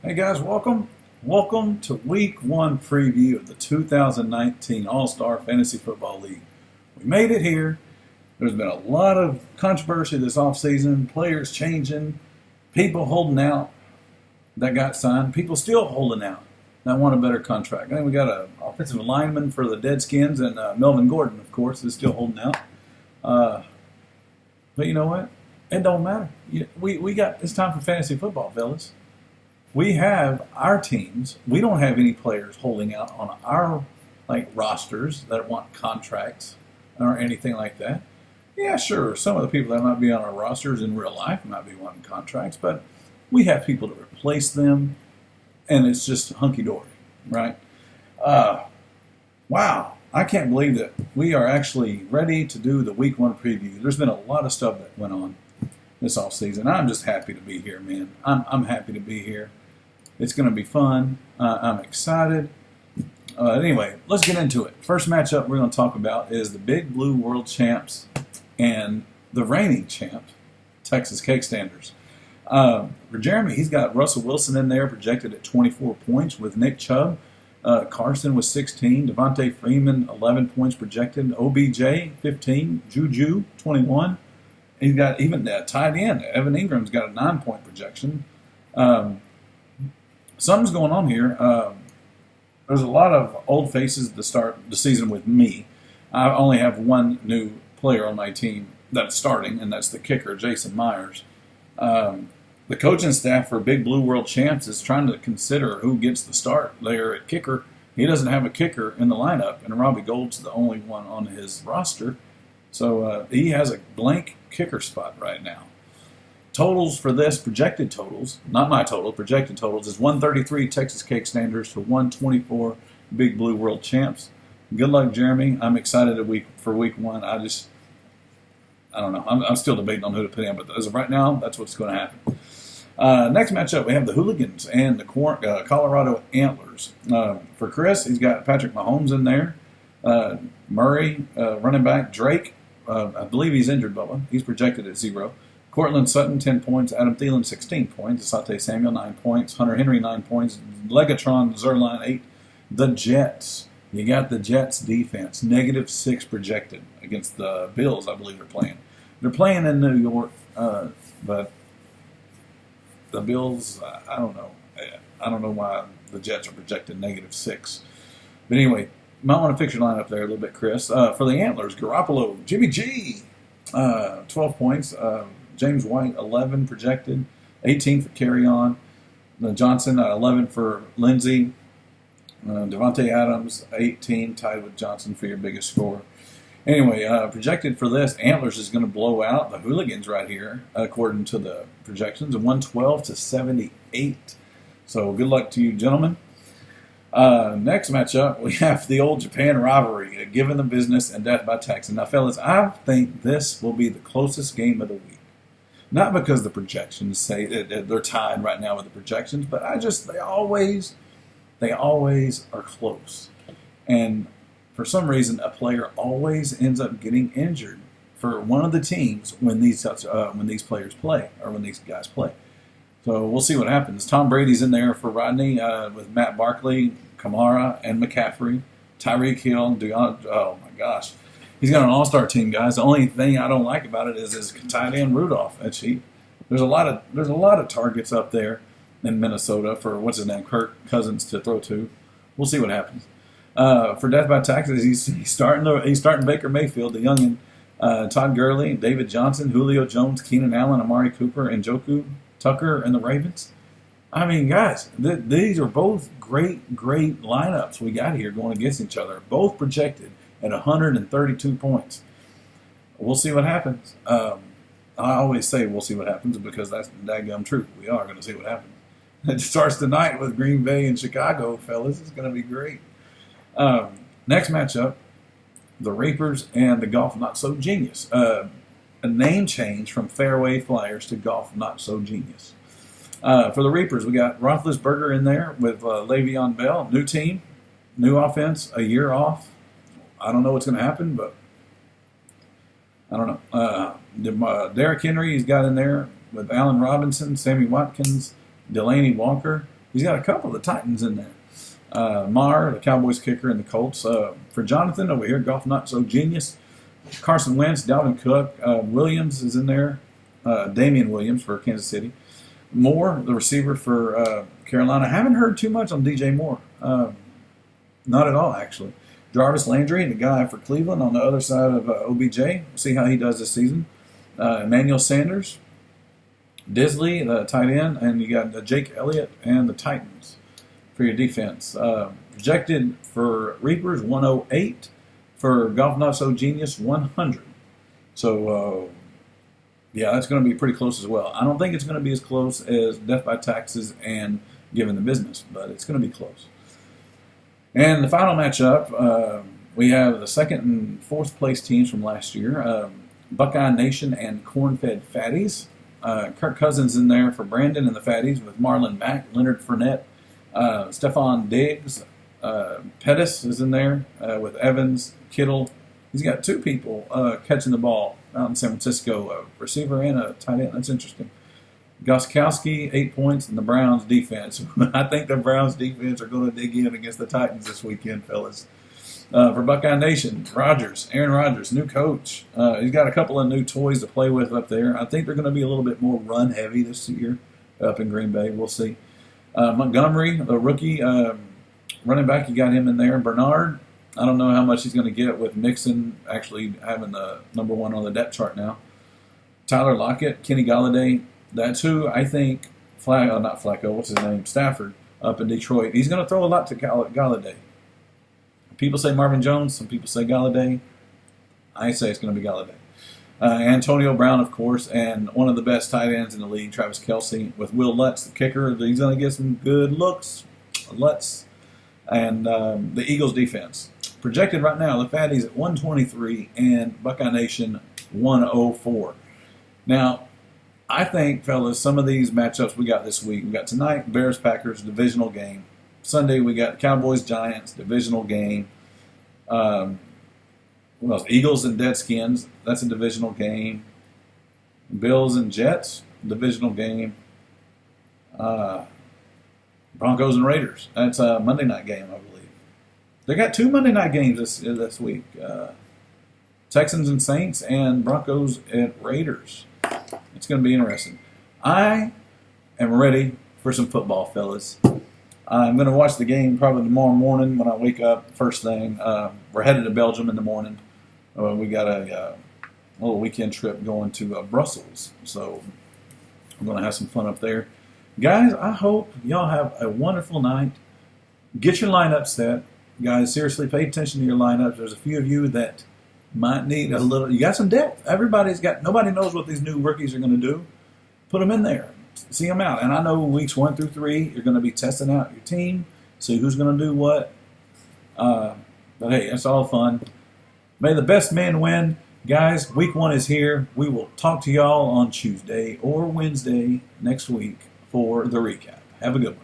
Hey guys, welcome. Welcome to Week 1 preview of the 2019 All-Star Fantasy Football League. We made it here. There's been a lot of controversy this offseason, players changing, people holding out that got signed, people still holding out that want a better contract. I think we got an offensive lineman for the Deadskins, and Melvin Gordon, of course, is still holding out. But you know what? It don't matter. It's time for fantasy football, fellas. We have our teams. We don't have any players holding out on our rosters that want contracts or anything like that. Yeah, sure, some of the people that might be on our rosters in real life might be wanting contracts, but we have people to replace them, and it's just hunky-dory, right? Wow, I can't believe that we are actually ready to do the Week 1 preview. There's been a lot of stuff that went on this offseason. I'm just happy to be here, man. I'm happy to be here. It's going to be fun. I'm excited. Anyway, let's get into it. First matchup we're going to talk about is the Big Blue World Champs and the reigning champs, Texas Cake Standers. For Jeremy, he's got Russell Wilson in there, projected at 24 points with Nick Chubb. Carson was 16. Devontae Freeman, 11 points projected. OBJ, 15. Juju, 21. He's got even tied in. Evan Ingram's got a 9-point projection. Something's going on here. There's a lot of old faces to start the season with me. I only have one new player on my team that's starting, and that's the kicker, Jason Myers. The coaching staff for Big Blue World Champs is trying to consider who gets the start there at kicker. He doesn't have a kicker in the lineup, and Robbie Gould's the only one on his roster. So he has a blank kicker spot right now. Totals for this, projected totals, not my total, projected totals, is 133 Texas Cake Standers to 124 Big Blue World Champs. Good luck, Jeremy. I'm excited for Week 1. I don't know. I'm still debating on who to put in, but as of right now, that's what's going to happen. Next matchup, we have the Hooligans and the Colorado Antlers. For Chris, he's got Patrick Mahomes in there. Murray, running back. Drake, I believe he's injured, Bubba. He's projected at 0. Cortland Sutton, 10 points. Adam Thielen, 16 points. Asante Samuel, 9 points. Hunter Henry, 9 points. Legatron Zerline, 8. The Jets. You got the Jets defense. -6 projected against the Bills, I believe they're playing. They're playing in New York, but the Bills, I don't know. I don't know why the Jets are projected -6. But anyway, you might want to fix your lineup there a little bit, Chris. For the Antlers, Garoppolo, Jimmy G, 12 points. James White, 11 projected, 18 for Carry-On. Johnson, 11 for Lindsey. Devontae Adams, 18, tied with Johnson for your biggest score. Anyway, projected for this, Antlers is going to blow out the Hooligans right here, according to the projections, 112 to 78. So good luck to you, gentlemen. Next matchup, we have the old Japan rivalry, Given the Business and Death by Texas. Now, fellas, I think this will be the closest game of the week. Not because the projections say that they're tied right now with the projections, but they always are close. And for some reason, a player always ends up getting injured for one of the teams when these players play, or when these guys play. So we'll see what happens. Tom Brady's in there for Rodney with Matt Barkley, Kamara, and McCaffrey. Tyreek Hill, oh my gosh. He's got an all-star team, guys. The only thing I don't like about it is his tight end Rudolph. There's a lot of targets up there in Minnesota for Kirk Cousins to throw to. We'll see what happens. For Death by Taxes, he's starting Baker Mayfield, the youngin, Todd Gurley, David Johnson, Julio Jones, Keenan Allen, Amari Cooper, and Njoku Tucker, and the Ravens. I mean, guys, these are both great lineups we got here going against each other. Both projected at 132 points. We'll see what happens. I always say we'll see what happens because that's the daggum truth. We are going to see what happens. It starts tonight with Green Bay and Chicago, fellas. It's going to be great. Next matchup, the Reapers and the Golf Not So Genius. A name change from Fairway Flyers to Golf Not So Genius. For the Reapers, we got Roethlisberger in there with Le'Veon Bell. New team, new offense, a year off. I don't know what's going to happen, but I don't know. Derrick Henry, he's got in there with Allen Robinson, Sammy Watkins, Delaney Walker, He's got a couple of the Titans in there. Maher, the Cowboys kicker, and the Colts. For Jonathan over here, Golf Not So Genius. Carson Wentz, Dalvin Cook. Williams is in there. Damian Williams for Kansas City. Moore, the receiver for Carolina. I haven't heard too much on DJ Moore. Not at all, actually. Jarvis Landry, the guy for Cleveland on the other side of OBJ. We'll see how he does this season. Emmanuel Sanders. Disley, the tight end. And you got Jake Elliott and the Titans for your defense. Projected for Reapers, 108. For Golf Not So Genius, 100. So, yeah, that's going to be pretty close as well. I don't think it's going to be as close as Death by Taxes and Given the Business, but it's going to be close. And the final matchup, we have the second and fourth place teams from last year, Buckeye Nation and Corn-Fed Fatties. Kirk Cousins in there for Brandon and the Fatties with Marlon Mack, Leonard Fournette, Stephon Diggs. Pettis is in there with Evans, Kittle. He's got two people catching the ball out in San Francisco, a receiver and a tight end. That's interesting. Gostkowski, 8 points, and the Browns defense. I think the Browns defense are going to dig in against the Titans this weekend, fellas. For Buckeye Nation, Aaron Rodgers, new coach. He's got a couple of new toys to play with up there. I think they're going to be a little bit more run-heavy this year up in Green Bay. We'll see. Montgomery, the rookie running back, you got him in there. Bernard, I don't know how much he's going to get with Mixon actually having the number one on the depth chart now. Tyler Lockett, Kenny Galladay. That's who I think, not Flacco, what's his name? Stafford up in Detroit. He's going to throw a lot to Galladay. People say Marvin Jones. Some people say Galladay. I say it's going to be Galladay. Antonio Brown, of course, and one of the best tight ends in the league, Travis Kelce, with Will Lutz, the kicker. He's going to get some good looks. Lutz. And the Eagles defense. Projected right now, the Fatties at 123 and Buckeye Nation 104. Now, I think, fellas, some of these matchups we got this week. We got tonight, Bears-Packers, divisional game. Sunday, we got Cowboys-Giants, divisional game. What else? Eagles and Deadskins, that's a divisional game. Bills and Jets, divisional game. Broncos and Raiders, that's a Monday night game, I believe. They got two Monday night games this week. Texans and Saints and Broncos and Raiders. It's going to be interesting. I am ready for some football, fellas. I'm going to watch the game probably tomorrow morning when I wake up first thing. We're headed to Belgium in the morning. We got a little weekend trip going to Brussels. So we're going to have some fun up there. Guys, I hope y'all have a wonderful night. Get your lineup set. Guys, seriously, pay attention to your lineups. There's a few of you that might need a little. You got some depth. Nobody knows what these new rookies are going to do. Put them in there. See them out. And I know weeks 1 through 3, you're going to be testing out your team, see who's going to do what. But hey, it's all fun. May the best man win. Guys, week 1 is here. We will talk to y'all on Tuesday or Wednesday next week for the recap. Have a good one.